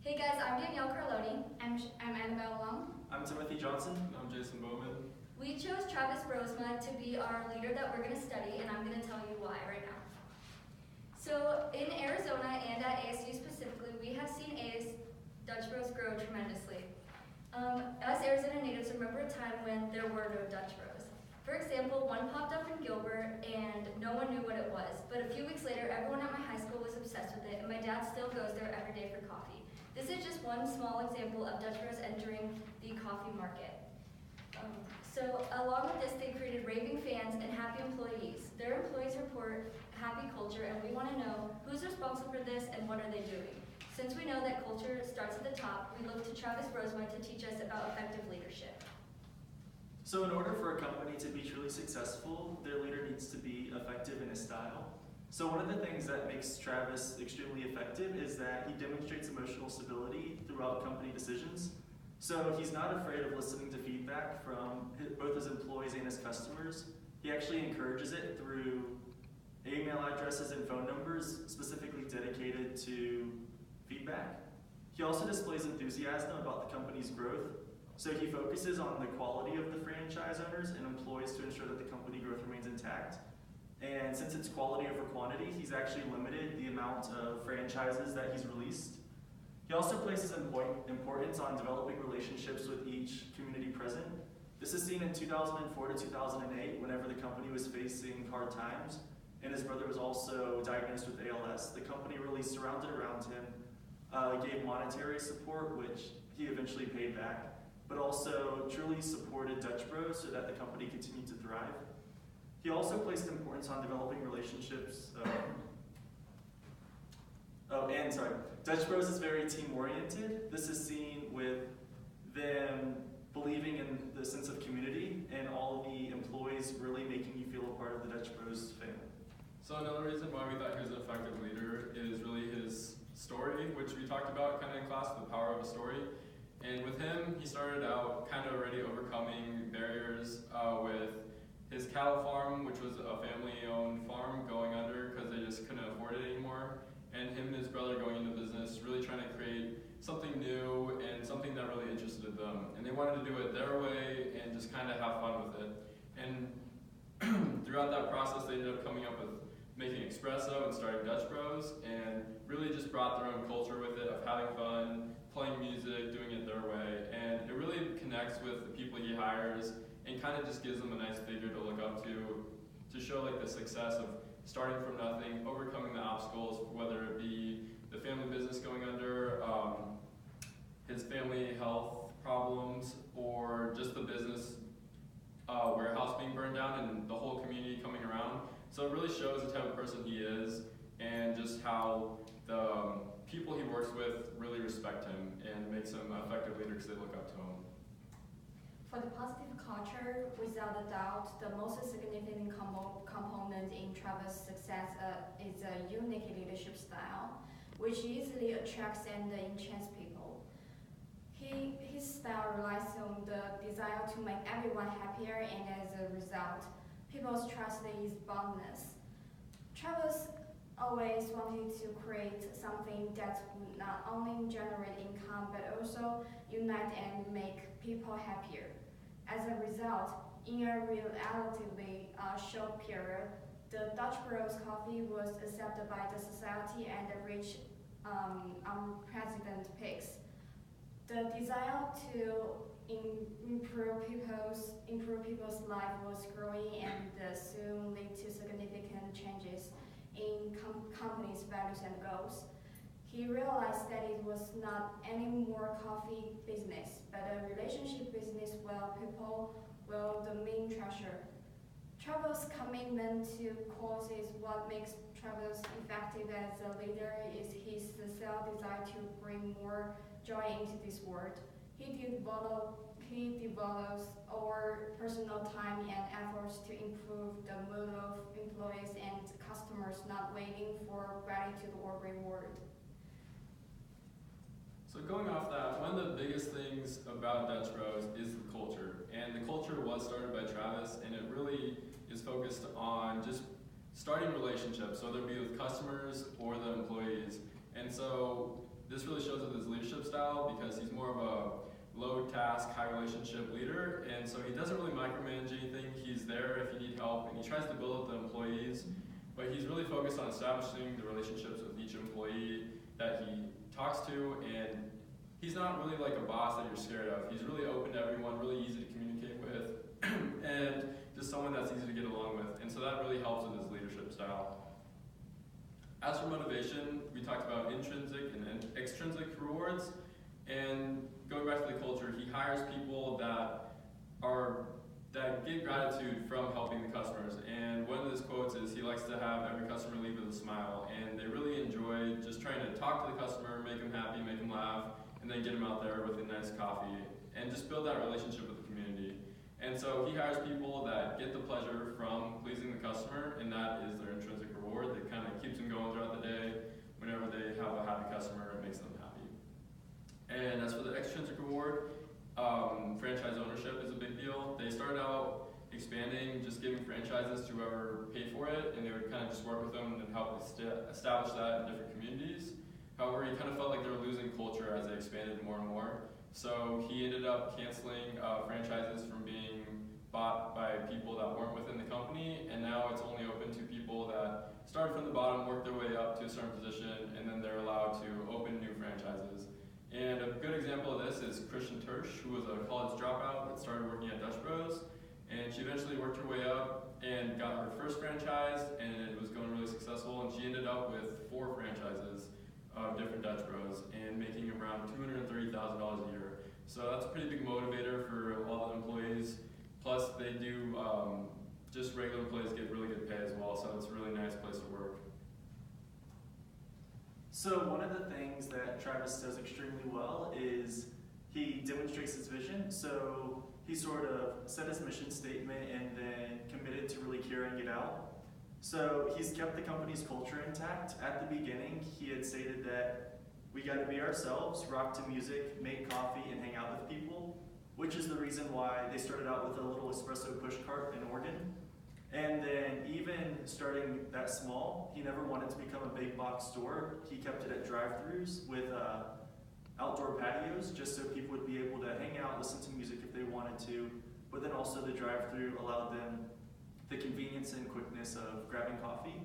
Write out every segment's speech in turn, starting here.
Hey guys, I'm Danielle Carloni. I'm Annabelle Long. I'm Timothy Johnson. I'm Jason Bowman. We chose Travis Brosma to be our leader that we're going to study, and I'm going to tell you why right now. So in Arizona and at ASU specifically, we have seen Dutch Bros grow tremendously. Us Arizona natives remember a time when there were no Dutch Bros. For example, one popped up in Gilbert and no one knew what it was, but a few weeks later everyone at my high school was obsessed with it and my dad still goes there every day for coffee. This is just one small example of Dutch Bros entering the coffee market. So along with this, they created raving fans and happy employees. Their employees report happy culture and we want to know who's responsible for this and what are they doing. Since we know that culture starts at the top, we look to Travis Brosma to teach us about effective leadership. So in order for a company to be truly successful, their leader needs to be effective in his style. So one of the things that makes Travis extremely effective is that he demonstrates emotional stability throughout company decisions. So he's not afraid of listening to feedback from both his employees and his customers. He actually encourages it through email addresses and phone numbers specifically dedicated to feedback. He also displays enthusiasm about the company's growth. So he focuses on the quality of the franchise owners and employees to ensure that the company growth remains intact. And since it's quality over quantity, he's actually limited the amount of franchises that he's released. He also places importance on developing relationships with each community present. This is seen in 2004 to 2008 whenever the company was facing hard times and his brother was also diagnosed with ALS. The company really surrounded around him, gave monetary support, which he eventually paid back, but also truly supported Dutch Bros so that the company continued to thrive. He also placed importance on developing relationships. Dutch Bros is very team-oriented. This is seen with them believing in the sense of community and all of the employees really making you feel a part of the Dutch Bros family. So another reason why we thought he was an effective leader is really his story, which we talked about kind of in class, the power of a story. And with him, he started out kind of already overcoming barriers with his cattle farm, which was a family-owned farm, going under because they just couldn't afford it anymore. And him and his brother going into business, really trying to create something new and something that really interested them. And they wanted to do it their way and just kind of have fun with it. And throughout that process, they ended up coming up with making espresso and starting Dutch Bros, and really just brought their own culture with it of having fun, playing music, doing it their way. And it really connects with the people he hires and kind of just gives them a nice figure to look up to show like the success of starting from nothing, overcoming the obstacles, whether it be the family business going under, his family health problems, or just the business warehouse being burned down and the whole community coming around. So it really shows the type of person he is and just how the people he works with really respect him and makes him an effective leader because they look up to him. For the positive culture, without a doubt, the most significant component in Travis' success is a unique leadership style, which easily attracts and enchants people. His style relies on the desire to make everyone happier, and as a result, people's trust is boundless. Travis always wanted to create something that would not only generate income but also unite and make people happier. As a result, in a relatively short period, the Dutch Bros coffee was accepted by the society and reached unprecedented peaks. The desire to improve people's life was growing and soon led to significant changes in company's values and goals. He realized that it was not any more coffee business, but a relationship business where people were the main treasure. Travis' commitment to cause is what makes Travis effective as a leader is his sincere desire to bring more joy into this world. He develops our personal time and efforts to improve the mood of employees and customers, not waiting for gratitude or reward. So going off that, one of the biggest things about Dutch Bros is the culture. And the culture was started by Travis, and it really is focused on just starting relationships, whether it be with customers or the employees. And so this really shows with his leadership high relationship leader, and so he doesn't really micromanage anything. He's there if you need help, and he tries to build up the employees, but he's really focused on establishing the relationships with each employee that he talks to, and he's not really like a boss that you're scared of. He's really open to everyone, really easy to communicate with, and just someone that's easy to get along with, and so that really helps with his leadership style. As for motivation, we talked about intrinsic and extrinsic rewards, and going back to the culture, he hires people that get gratitude from helping the customers, and one of his quotes is he likes to have every customer leave with a smile, and they really enjoy just trying to talk to the customer, make them happy, make them laugh, and then get them out there with a nice coffee, and just build that relationship with the community. And so he hires people that get the pleasure from pleasing the customer, and that is their intrinsic reward that kind of keeps them going throughout the day. Whenever they have a happy customer, it makes them happy. And as for the extrinsic reward, franchise ownership is a big deal. They started out expanding, just giving franchises to whoever paid for it, and they would kind of just work with them and help establish that in different communities. However, he kind of felt like they were losing culture as they expanded more and more. So he ended up canceling franchises from being bought by people that weren't within the company, and now it's only open to people that started from the bottom, worked their way up to a certain position, and then they're allowed to open new franchises. And a good example of this is Christian Tersch, who was a college dropout that started working at Dutch Bros, and she eventually worked her way up and got her first franchise, and it was going really successful, and she ended up with 4 franchises of different Dutch Bros and making around $230,000 a year. So that's a pretty big motivator for a lot of employees. Plus they do, just regular employees get really good pay as well, so it's a really nice place to work. So one of the things that Travis does extremely well is he demonstrates his vision. So he sort of set his mission statement and then committed to really carrying it out. So he's kept the company's culture intact. At the beginning, he had stated that we got to be ourselves, rock to music, make coffee, and hang out with people, which is the reason why they started out with a little espresso push cart in Oregon. And then even starting that small, he never wanted to become a big box store. He kept it at drive-thrus with outdoor patios, just so people would be able to hang out, listen to music if they wanted to, but then also the drive-thru allowed them the convenience and quickness of grabbing coffee.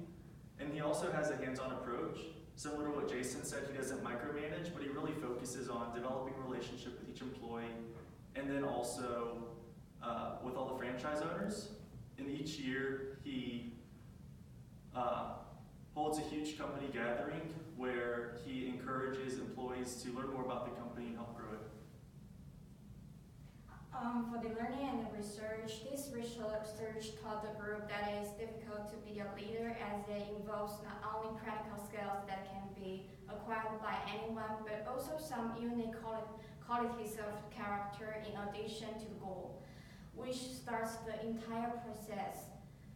And he also has a hands-on approach. Similar to what Jason said, he doesn't micromanage, but he really focuses on developing a relationship with each employee, and then also with all the franchise owners. And each year, he holds a huge company gathering where he encourages employees to learn more about the company and help grow it. For the learning and the research, this research taught the group that it is difficult to be a leader as it involves not only practical skills that can be acquired by anyone, but also some unique qualities of character in addition to the goal, which starts the entire process.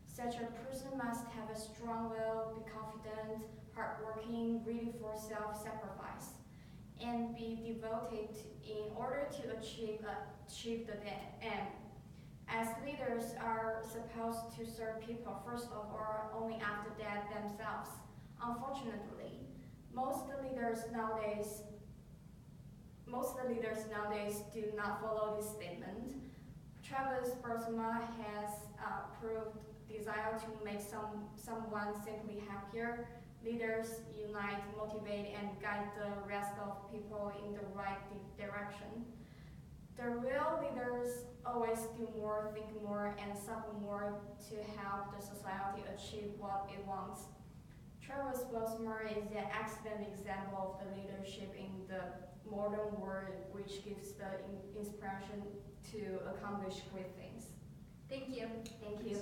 Such a person must have a strong will, be confident, hardworking, ready for self-sacrifice, and be devoted in order to achieve the end. As leaders are supposed to serve people first of all, only after that themselves. Unfortunately, most leaders nowadays do not follow this statement. Travis Brosma has proved desire to make someone simply happier. Leaders unite, motivate, and guide the rest of people in the right direction. The real leaders always do more, think more, and suffer more to help the society achieve what it wants. Travis Brosma is an excellent example of the leadership in the modern world, which gives the inspiration to accomplish great things. Thank you. Thank you.